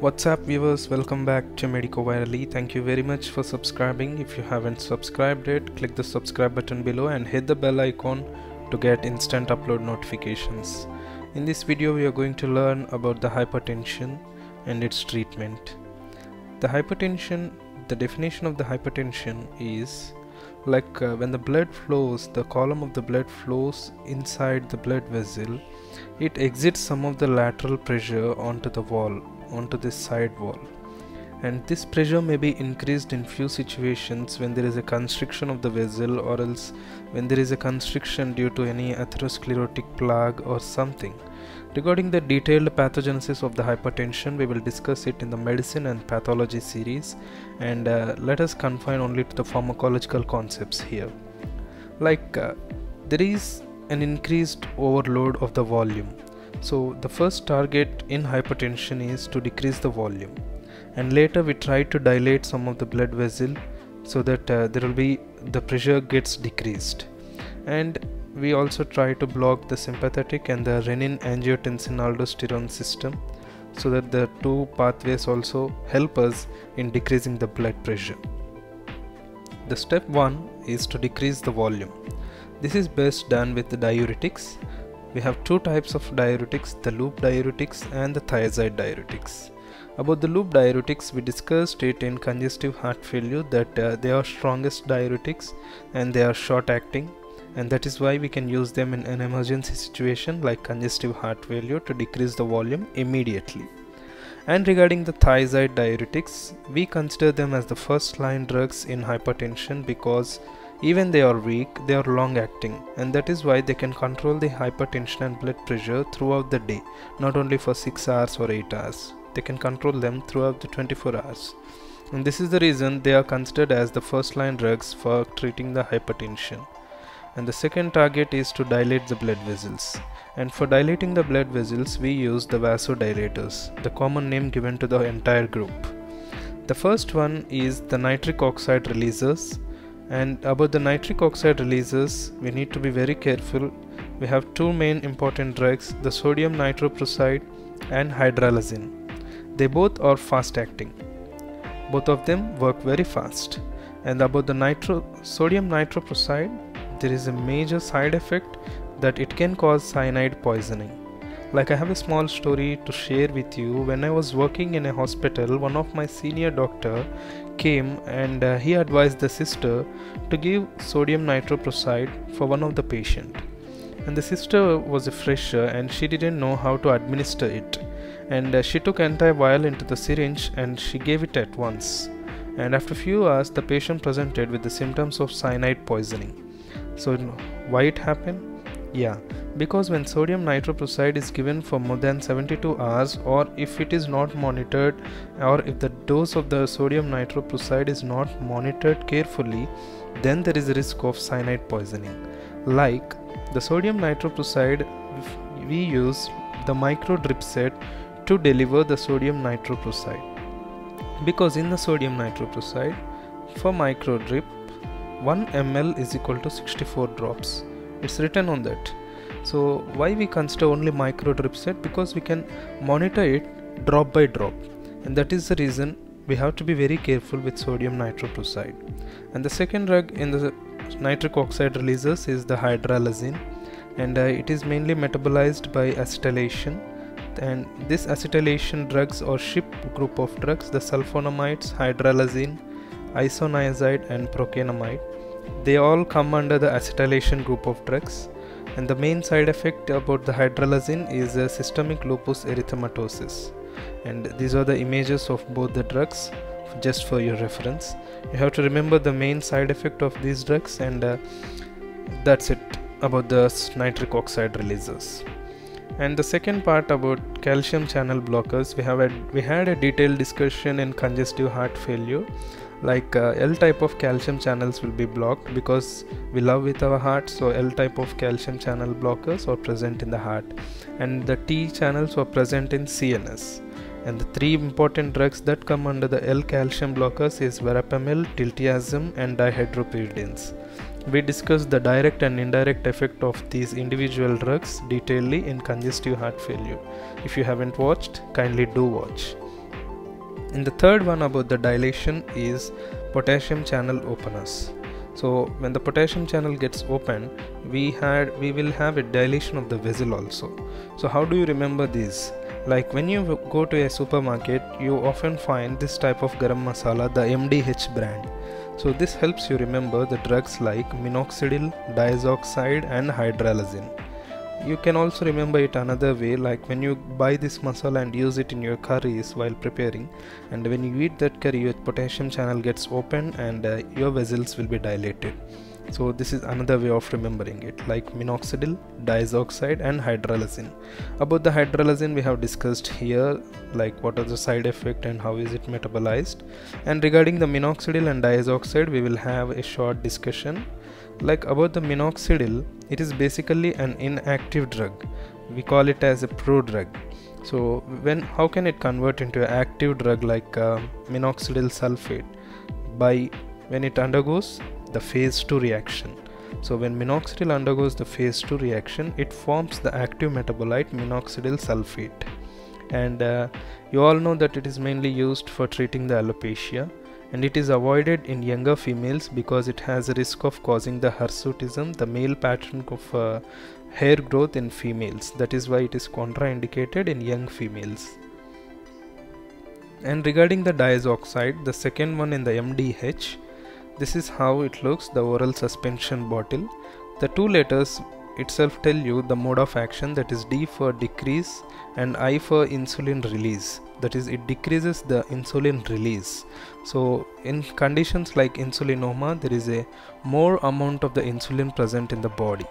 What's up viewers, welcome back to Medico Virally. Thank you very much for subscribing. If you haven't subscribed yet, click the subscribe button below and hit the bell icon to get instant upload notifications. In this video we are going to learn about the hypertension and its treatment. The definition of the hypertension is like when the blood flows, the column of the blood flows inside the blood vessel, it exits some of the lateral pressure onto the wall, onto this side wall, and this pressure may be increased in few situations when there is a constriction of the vessel, or else when there is a constriction due to any atherosclerotic plaque or something. Regarding the detailed pathogenesis of the hypertension, we will discuss it in the medicine and pathology series, and let us confine only to the pharmacological concepts here. There is an increased overload of the volume. So the first target in hypertension is to decrease the volume, and later we try to dilate some of the blood vessel so that the pressure gets decreased, and we also try to block the sympathetic and the renin-angiotensin-aldosterone system so that the two pathways also help us in decreasing the blood pressure. The step 1 is to decrease the volume. This is best done with the diuretics. We have two types of diuretics, the loop diuretics and the thiazide diuretics. About the loop diuretics, we discussed it in congestive heart failure that they are strongest diuretics and they are short acting, and that is why we can use them in an emergency situation like congestive heart failure to decrease the volume immediately. And regarding the thiazide diuretics, we consider them as the first line drugs in hypertension because even they are weak, they are long acting, and that is why they can control the hypertension and blood pressure throughout the day, not only for 6 hours or 8 hours. They can control them throughout the 24 hours. And this is the reason they are considered as the first line drugs for treating the hypertension. And the second target is to dilate the blood vessels. And for dilating the blood vessels, we use the vasodilators, the common name given to the entire group. The first one is the nitric oxide releasers. And about the nitric oxide releasers, we need to be very careful. We have two main important drugs, the sodium nitroprusside and hydralazine. They both are fast acting. Both of them work very fast. And about the sodium nitroprusside, there is a major side effect that it can cause cyanide poisoning. Like, I have a small story to share with you. When I was working in a hospital, one of my senior doctor came and he advised the sister to give sodium nitroprusside for one of the patient. And the sister was a fresher and she didn't know how to administer it. And she took antiviral into the syringe and she gave it at once. And after a few hours, the patient presented with the symptoms of cyanide poisoning. So why it happened? Yeah, because when sodium nitroprusside is given for more than 72 hours, or if it is not monitored, or if the dose of the sodium nitroprusside is not monitored carefully, then there is a risk of cyanide poisoning. Like the sodium nitroprusside, we use the micro drip set to deliver the sodium nitroprusside, because in the sodium nitroprusside, for micro drip, 1 ml is equal to 64 drops. It's written on that. So why we consider only micro drip set? Because we can monitor it drop by drop, and that is the reason we have to be very careful with sodium nitroprusside. And the second drug in the nitric oxide releasers is the hydralazine, and it is mainly metabolized by acetylation. And this acetylation drugs or SHIP group of drugs, the sulfonamides, hydralazine, isoniazid and procainamide, they all come under the acetylation group of drugs. And the main side effect about the hydralazine is systemic lupus erythematosus. And these are the images of both the drugs just for your reference. You have to remember the main side effect of these drugs, and that's it about the nitric oxide releasers. And the second part about calcium channel blockers, we had a detailed discussion in congestive heart failure. Like L type of calcium channels will be blocked because we love with our heart, so L type of calcium channel blockers are present in the heart, and the T channels are present in CNS. And the three important drugs that come under the L calcium blockers is verapamil, diltiazem and dihydropyridines. We discussed the direct and indirect effect of these individual drugs detailedly in congestive heart failure. If you haven't watched, kindly do watch. And the third one about the dilation is potassium channel openers. So when the potassium channel gets opened, we will have a dilation of the vessel also. So how do you remember this? Like when you go to a supermarket, you often find this type of garam masala, the MDH brand. So this helps you remember the drugs like minoxidil, diazoxide and hydralazine. You can also remember it another way, like when you buy this masala and use it in your curries while preparing, and when you eat that curry, your potassium channel gets open and your vessels will be dilated. So this is another way of remembering it, like minoxidil, diazoxide and hydralazine. About the hydralazine we have discussed here, like what are the side effects and how is it metabolized. And regarding the minoxidil and diazoxide, we will have a short discussion. Like about the minoxidil, it is basically an inactive drug. We call it as a prodrug. So how can it convert into an active drug like minoxidil sulfate? By when it undergoes the phase 2 reaction. So when minoxidil undergoes the phase 2 reaction, it forms the active metabolite minoxidil sulfate. And you all know that it is mainly used for treating the alopecia, and it is avoided in younger females because it has a risk of causing the hirsutism, the male pattern of hair growth in females. That is why it is contraindicated in young females. And regarding the diazoxide, the second one in the MDH, this is how it looks, the oral suspension bottle. The two letters itself tell you the mode of action, that is D for decrease and I for insulin release. That is, it decreases the insulin release. So in conditions like insulinoma, there is a more amount of the insulin present in the body.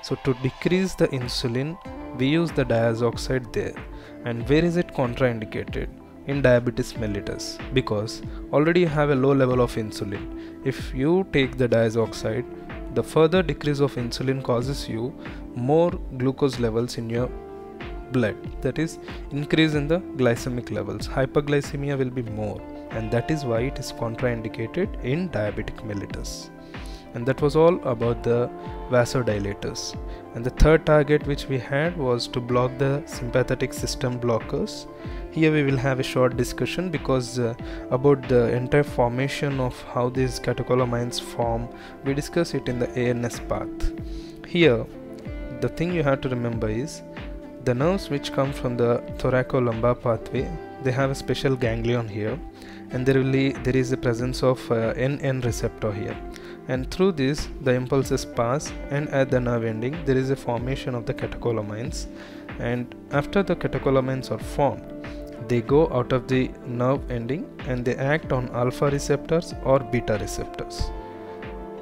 So to decrease the insulin, we use the diazoxide there. And where is it contraindicated? In diabetes mellitus, because already you have a low level of insulin. If you take the diazoxide, the further decrease of insulin causes you more glucose levels in your blood, that is increase in the glycemic levels. Hyperglycemia will be more, and that is why it is contraindicated in diabetic mellitus. And that was all about the vasodilators. And the third target which we had was to block the sympathetic system blockers. Here we will have a short discussion because about the entire formation of how these catecholamines form, we discuss it in the ANS path. Here the thing you have to remember is the nerves which come from the thoracolumbar pathway, they have a special ganglion here, and there is a presence of NN receptor here, and through this the impulses pass, and at the nerve ending there is a formation of the catecholamines, and after the catecholamines are formed, they go out of the nerve ending and they act on alpha receptors or beta receptors.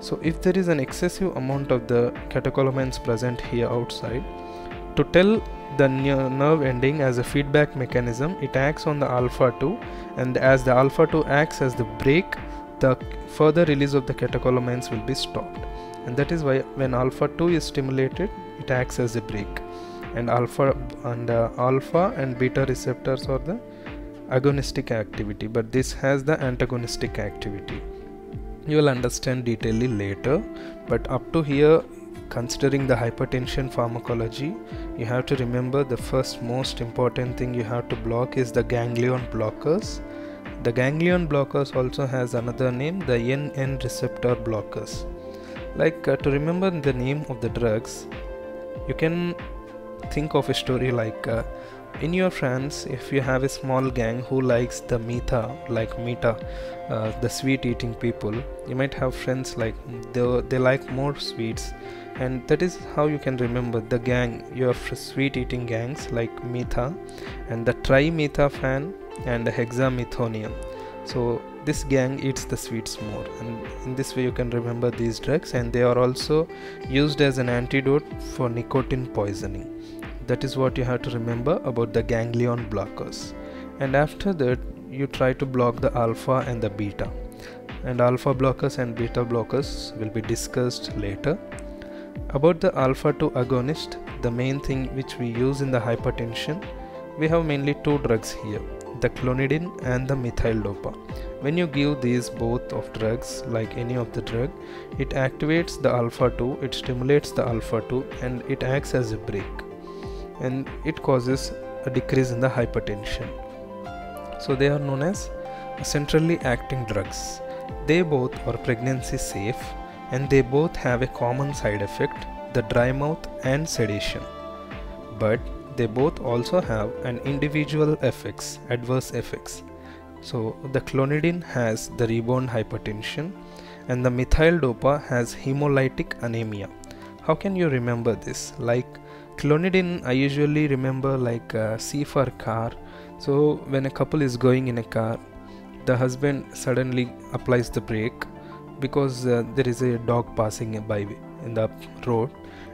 So if there is an excessive amount of the catecholamines present here outside, to tell the nerve ending as a feedback mechanism, it acts on the alpha 2, and as the alpha 2 acts as the brake, the further release of the catecholamines will be stopped. And that is why when alpha 2 is stimulated, it acts as a brake. And alpha and beta receptors are the agonistic activity, but this has the antagonistic activity. You will understand detailedly later, but up to here, considering the hypertension pharmacology, you have to remember the first most important thing you have to block is the ganglion blockers. The ganglion blockers also has another name, the NN receptor blockers. Like to remember the name of the drugs, you can think of a story like in your friends, if you have a small gang who likes the meetha, like meeta, the sweet eating people, you might have friends like they like more sweets, and that is how you can remember the gang. You have sweet eating gangs like meetha and the trimethapan and the hexamethonium. So this gang eats the sweets more, and in this way you can remember these drugs, and they are also used as an antidote for nicotine poisoning. That is what you have to remember about the ganglion blockers. And after that, you try to block the alpha and the beta, and alpha blockers and beta blockers will be discussed later. About the alpha 2 agonist, the main thing which we use in the hypertension, we have mainly two drugs here, the clonidine and the methyl-dopa. When you give these both of drugs, like any of the drug, it activates the alpha 2, it stimulates the alpha 2, and it acts as a brake, and it causes a decrease in the hypertension. So they are known as centrally acting drugs. They both are pregnancy safe and they both have a common side effect, the dry mouth and sedation. But they both also have an individual effects, adverse effects. So the clonidine has the rebound hypertension and the methyl dopa has hemolytic anemia. How can you remember this? Like clonidine, I usually remember like C for car. So when a couple is going in a car, the husband suddenly applies the brake because there is a dog passing by in the road,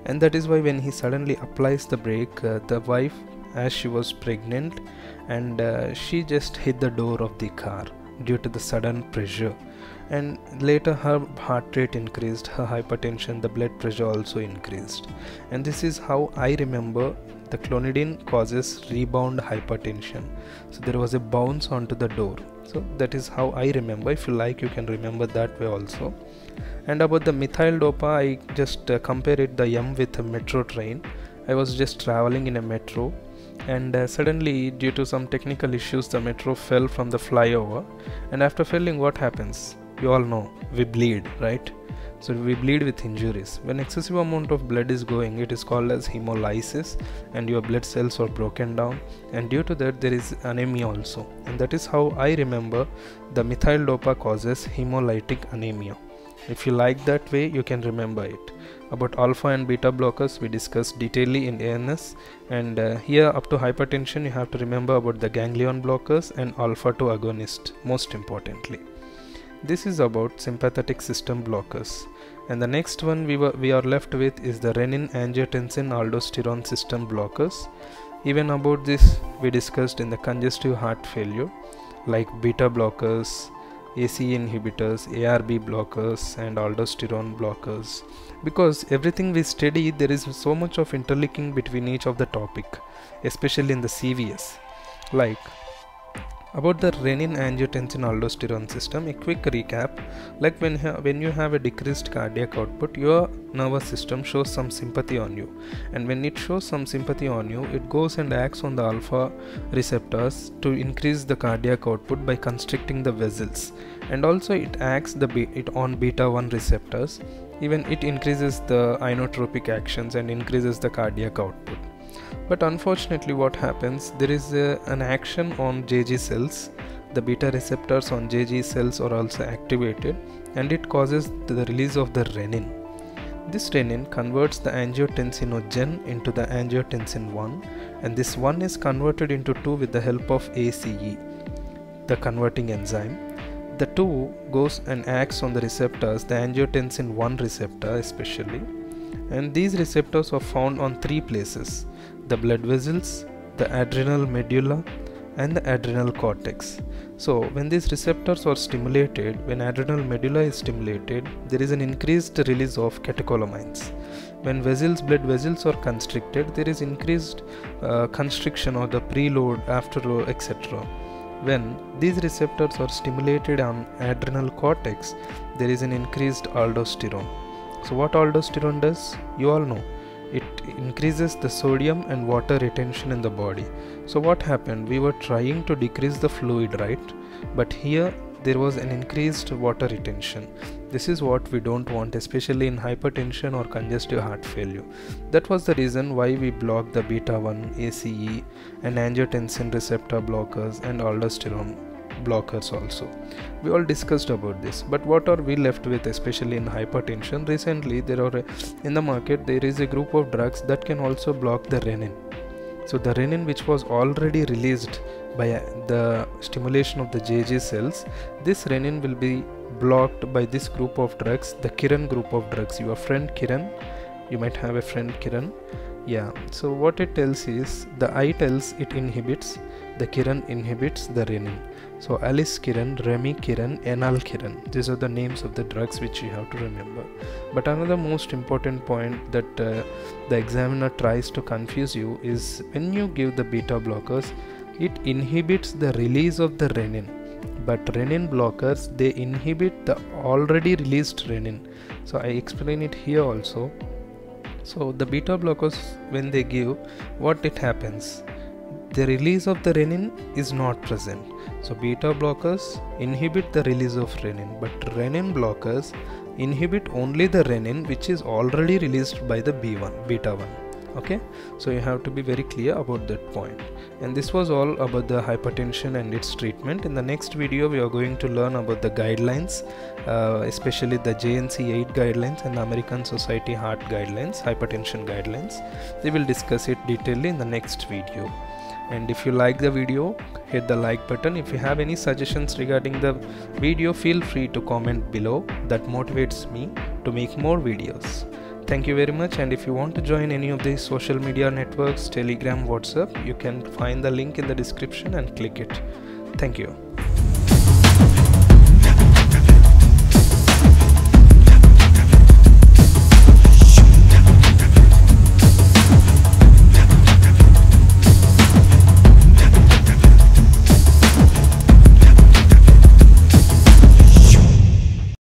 and that is why when he suddenly applies the brake, the wife, as she was pregnant, and she just hit the door of the car due to the sudden pressure, and later her heart rate increased, her hypertension, the blood pressure also increased. And this is how I remember the clonidine causes rebound hypertension. So there was a bounce onto the door. So that is how I remember. If you like, you can remember that way also. And about the methyl dopa, I just compared the M with a metro train. I was just traveling in a metro, and suddenly due to some technical issues the metro fell from the flyover, and after falling, what happens? You all know, we bleed, right? So we bleed with injuries. When excessive amount of blood is going, it is called as hemolysis, and your blood cells are broken down, and due to that there is anemia also. And that is how I remember the methyl dopa causes hemolytic anemia. If you like that way, you can remember it. About alpha and beta blockers we discussed detailedly in ANS, and here up to hypertension you have to remember about the ganglion blockers and alpha 2 agonist most importantly. This is about sympathetic system blockers, and the next one we are left with is the renin angiotensin aldosterone system blockers. Even about this we discussed in the congestive heart failure, like beta blockers, ACE inhibitors, ARB blockers and aldosterone blockers. Because everything we study, there is so much of interlinking between each of the topic, especially in the CVS. Like about the renin angiotensin aldosterone system, a quick recap, like when you have a decreased cardiac output, your nervous system shows some sympathy on you, and when it shows some sympathy on you, it goes and acts on the alpha receptors to increase the cardiac output by constricting the vessels, and also it acts on beta 1 receptors. Even it increases the inotropic actions and increases the cardiac output. But unfortunately what happens, there is an action on JG cells. The beta receptors on JG cells are also activated, and it causes the release of the renin. This renin converts the angiotensinogen into the angiotensin 1, and this 1 is converted into 2 with the help of ACE, the converting enzyme. The 2 goes and acts on the receptors, the angiotensin 1 receptor especially, and these receptors are found on 3 places: the blood vessels, the adrenal medulla and the adrenal cortex. So when these receptors are stimulated, when adrenal medulla is stimulated, there is an increased release of catecholamines. When blood vessels are constricted, there is increased constriction or the preload, afterload, etc. When these receptors are stimulated on adrenal cortex, there is an increased aldosterone. So what aldosterone does? You all know. It increases the sodium and water retention in the body. So what happened? We were trying to decrease the fluid, right? But here there was an increased water retention. This is what we don't want, especially in hypertension or congestive heart failure. That was the reason why we blocked the beta 1, ACE and angiotensin receptor blockers and aldosterone blockers also. We all discussed about this, but what are we left with, especially in hypertension? Recently in the market there is a group of drugs that can also block the renin. So the renin, which was already released by the stimulation of the JG cells, this renin will be blocked by this group of drugs, the Kiran group of drugs. Your friend Kiran, you might have a friend Kiran. Yeah, so what it tells is, the I tells it inhibits, the Kiran inhibits the renin. So Alice Kiran, Remy Kiran, Enal Kiran, these are the names of the drugs which you have to remember. But another most important point that the examiner tries to confuse you is, when you give the beta blockers, it inhibits the release of the renin, but renin blockers, they inhibit the already released renin. So I explain it here also. So the beta blockers, when they give, what it happens, the release of the renin is not present. So beta blockers inhibit the release of renin, but renin blockers inhibit only the renin which is already released by the beta 1. Okay, so you have to be very clear about that point. And this was all about the hypertension and its treatment. In the next video we are going to learn about the guidelines, especially the JNC 8 guidelines and the American Society Heart guidelines, hypertension guidelines. We will discuss it detailedly in the next video. And if you like the video, hit the like button. If you have any suggestions regarding the video, feel free to comment below. That motivates me to make more videos. Thank you very much. And if you want to join any of these social media networks, Telegram, WhatsApp, you can find the link in the description and click it. Thank you.